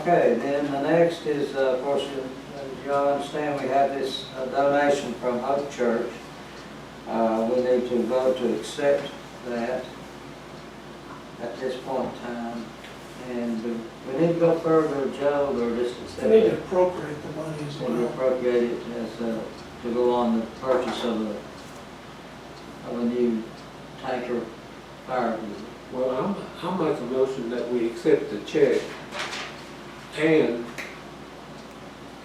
Okay, then the next is, of course, you all understand we have this donation from Hope Church. We need to vote to accept that at this point in time. And we need to go further, Joe, or just accept We need it? to appropriate the money as We need to well. appropriate it as, to go on the purchase of a new tanker fire vehicle. Well, I'll make a motion that we accept the check, and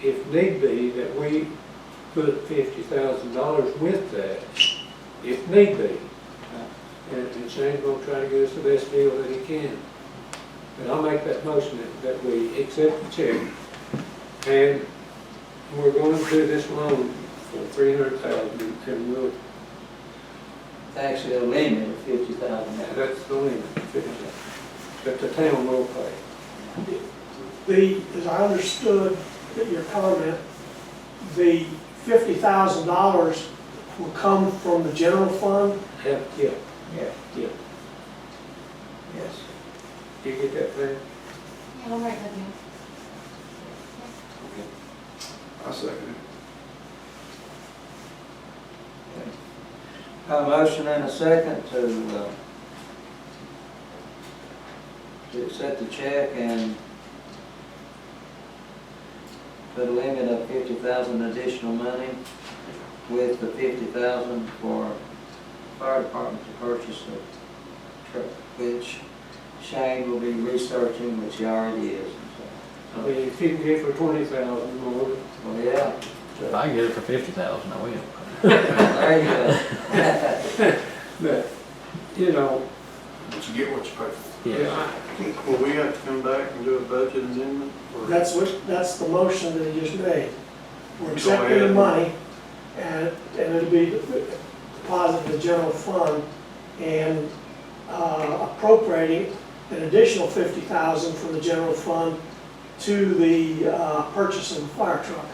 if need be, that we put $50,000 with that, if need be. And Shane's gonna try to get us the best deal that he can. But I'll make that motion that we accept the check, and we're going to do this loan for $300,000, and we'll, Actually, a limit of 50,000. that's the limit, 50. But the town will pay. As I understood your comment, the $50,000 will come from the general fund. Yeah, Yeah, yeah. yes. You get that thing? Yeah, I'll write that down. I second it. A motion and a second to accept the check and put a limit of 50,000 additional money with the 50,000 for fire department to purchase a truck, which Shane will be researching, which he already is. I mean, if you can get for 20,000 more, Well, yeah, If I can get it for 50,000, I will. there you go. but, you know, But you get what you pay for. Yeah. Will we have to come back and do a budget amendment? or- That's the motion that he just made. We're Go accepting the ahead. money, and it'll be deposited in the general fund, and appropriating an additional 50,000 from the general fund to the purchase of the fire truck.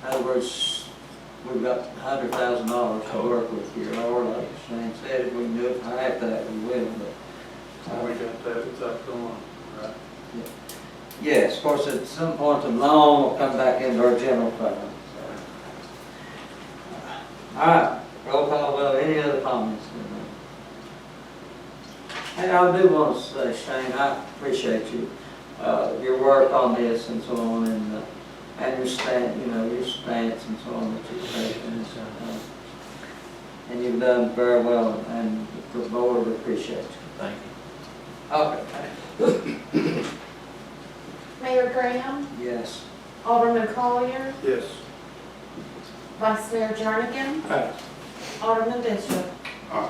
In other words, we've got $100,000 to work with here, or like Shane said, if we can do it for half that, we will, but. We got that, it's up going, right? Yes, of course, at some point, the loan will come back into our general fund. All right, roll call vote, any other comments? And I do want to say, Shane, I appreciate you, your work on this and so on, and your stance, your stance and so on that you've taken. And you've done very well, and the board appreciates you. Thank you. Okay, thanks. Mayor Graham, Yes. Alderman Collier, Yes. Vice Mayor Jernigan, I Alderman Bishop. Aye.